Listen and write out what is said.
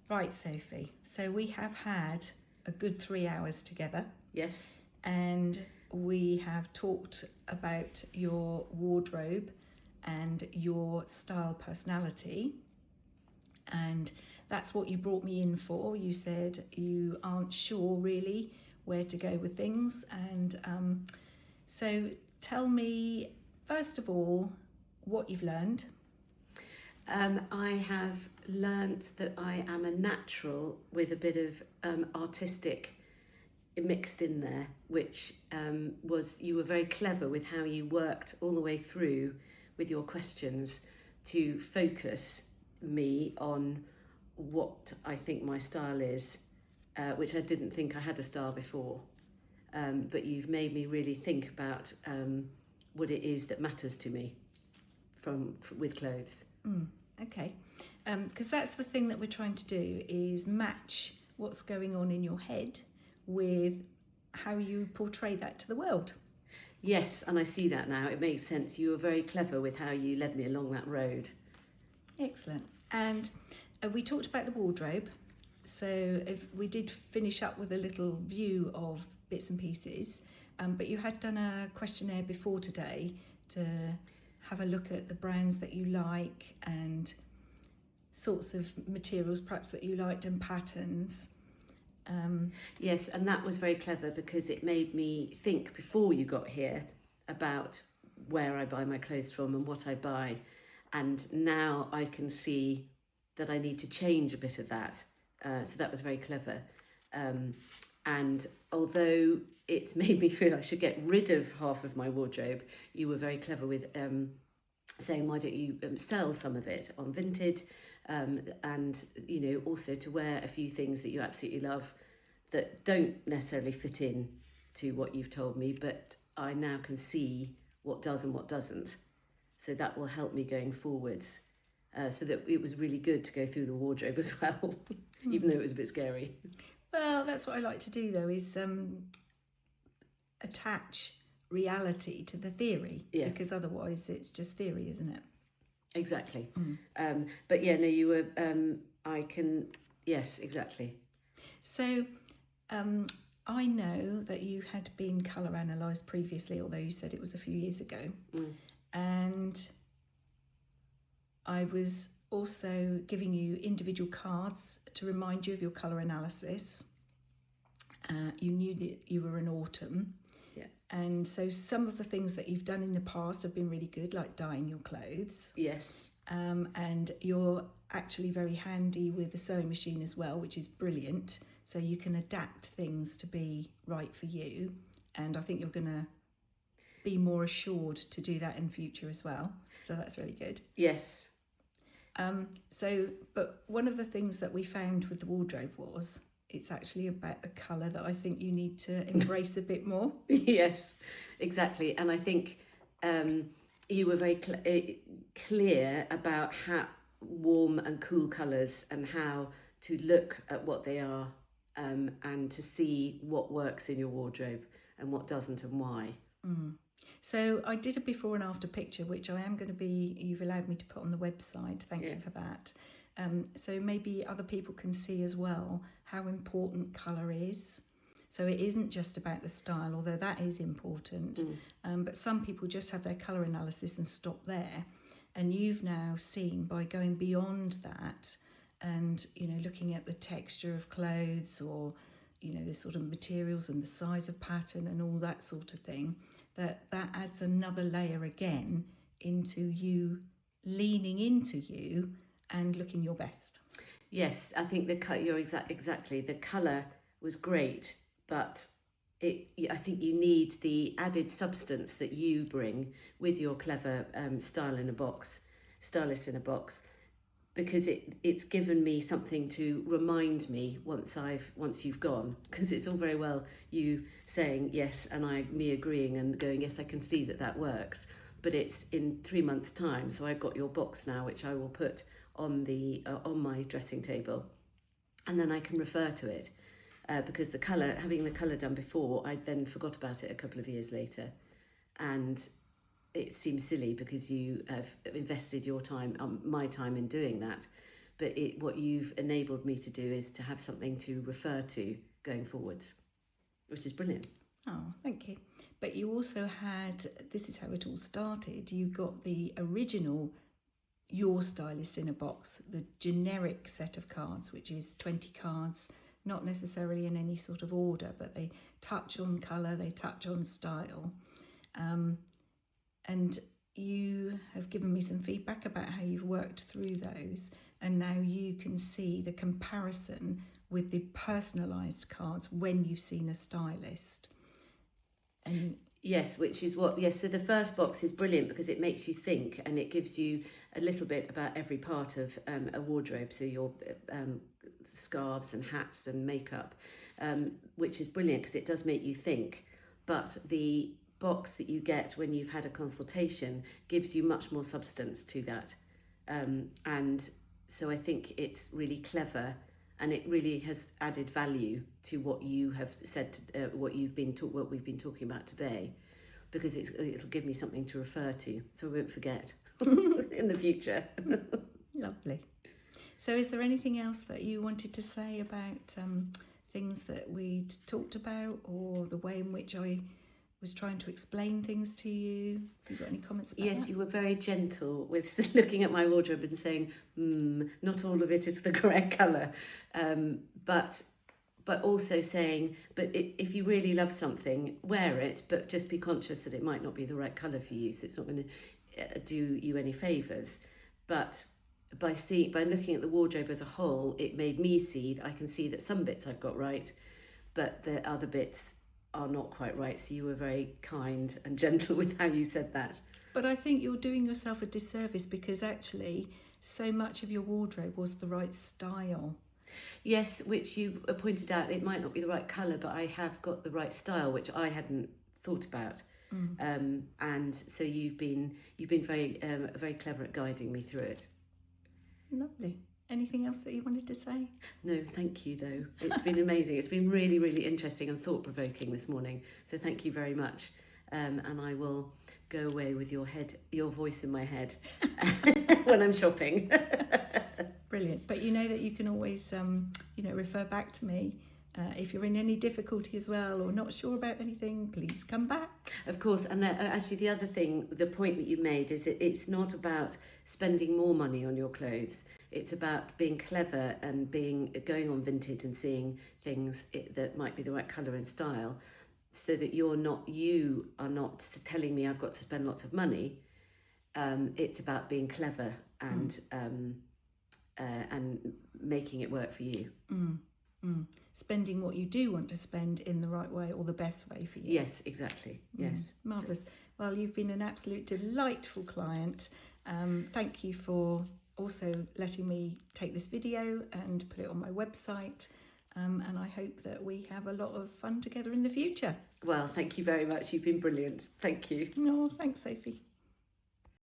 Right, Sophie. So we have had a good 3 hours together, Yes. and we have talked about your wardrobe and your style personality. And that's what you brought me in for. You said you aren't sure really where to go with things. And so tell me, first of all, what you've learned. I have learnt that I am a natural with a bit of artistic mixed in there, which was, you were very clever with how you worked all the way through with your questions to focus me on what I think my style is, which I didn't think I had a style before. But you've made me really think about what it is that matters to me with clothes. Okay, because that's the thing that we're trying to do, is match what's going on in your head with how you portray that to the world. Yes, and I see that now. It makes sense. You were very clever with how you led me along that road. Excellent. And we talked about the wardrobe. So if we did finish up with a little view of bits and pieces, but you had done a questionnaire before today to have a look at the brands that you like and sorts of materials perhaps that you liked and patterns. Yes, and that was very clever because it made me think before you got here about where I buy my clothes from and what I buy. And now I can see that I need to change a bit of that. So that was very clever. And although it's made me feel I should get rid of half of my wardrobe, you were very clever with saying, why don't you sell some of it on Vinted, and also to wear a few things that you absolutely love that don't necessarily fit in to what you've told me, but I now can see what does and what doesn't. So that will help me going forwards. So that it was really good to go through the wardrobe as well, even though it was a bit scary. Well, that's what I like to do though, is attach reality to the theory, because otherwise it's just theory, isn't it? Exactly. But yeah, no, you were, yes, exactly. So I know that you had been colour analysed previously, although you said it was a few years ago. And I was also giving you individual cards to remind you of your colour analysis. You knew that you were an autumn. Yeah. And so some of the things that you've done in the past have been really good, like dyeing your clothes. Yes. And you're actually very handy with the sewing machine as well, which is brilliant. So you can adapt things to be right for you. And I think you're going to be more assured to do that in future as well. So that's really good. Yes. But one of the things that we found with the wardrobe was it's actually about the colour that I think you need to embrace a bit more. Yes, exactly. And I think you were very clear about how warm and cool colours and how to look at what they are, and to see what works in your wardrobe and what doesn't and why. So I did a before and after picture, which I am going to you've allowed me to put on the website. Thank you for that. So maybe other people can see as well how important colour is. So it isn't just about the style, although that is important. But some people just have their colour analysis and stop there. And you've now seen, by going beyond that and, looking at the texture of clothes, or, the sort of materials and the size of pattern and all that sort of thing, that adds another layer again into you leaning into you and looking your best. Yes, I think you're exactly. The colour was great, but I think you need the added substance that you bring with your clever stylist in a box, because it's given me something to remind me once you've gone, because it's all very well you saying yes and me agreeing and going, yes, I can see that works, but it's in 3 months' time. So I've got your box now, which I will put on on my dressing table, and then I can refer to it, because having the colour done before, I then forgot about it a couple of years later, and it seems silly because you have invested your time, my time, in doing that. but what you've enabled me to do is to have something to refer to going forwards, which is brilliant. Oh, thank you. But you also had, this is how it all started, you got the original Your Stylist in a box, the generic set of cards, which is 20 cards, not necessarily in any sort of order, but they touch on colour, they touch on style. And you have given me some feedback about how you've worked through those, and now you can see the comparison with the personalised cards when you've seen a stylist. And yes, which is so the first box is brilliant because it makes you think, and it gives you a little bit about every part of a wardrobe, so your scarves and hats and makeup, which is brilliant because it does make you think. But the box that you get when you've had a consultation gives you much more substance to that, and so I think it's really clever, and it really has added value to what you have said, what we've been talking about today, because it'll give me something to refer to, so I won't forget in the future. Lovely. So is there anything else that you wanted to say about things that we'd talked about, or the way in which I was trying to explain things to you? Have you got any comments about that? Yes, you were very gentle with looking at my wardrobe and saying, not all of it is the correct colour. But also saying, if you really love something, wear it, but just be conscious that it might not be the right colour for you, so it's not going to do you any favours. But by looking at the wardrobe as a whole, it made me see, I can see that some bits I've got right, but the other bits are not quite right. So you were very kind and gentle with how you said that. But I think you're doing yourself a disservice, because actually so much of your wardrobe was the right style. Yes, which you pointed out, it might not be the right colour, but I have got the right style, which I hadn't thought about. And so you've been very clever at guiding me through it. Lovely. Anything else that you wanted to say? No, thank you though. It's been amazing. It's been really, really interesting and thought-provoking this morning. So thank you very much. And I will go away with your voice in my head when I'm shopping. Brilliant. But you know that you can always, refer back to me. If you're in any difficulty as well, or not sure about anything, please come back. Of course, and actually the other thing, the point that you made is it's not about spending more money on your clothes. It's about being clever and going on Vinted and seeing things that might be the right colour and style, so that you are not telling me I've got to spend lots of money. It's about being clever and making it work for you. Spending what you do want to spend in the right way, or the best way for you. Yes, exactly. Yes. Marvellous. Well, you've been an absolute delightful client. Thank you for also letting me take this video and put it on my website. And I hope that we have a lot of fun together in the future. Well, thank you very much. You've been brilliant. Thank you. No, thanks, Sophie.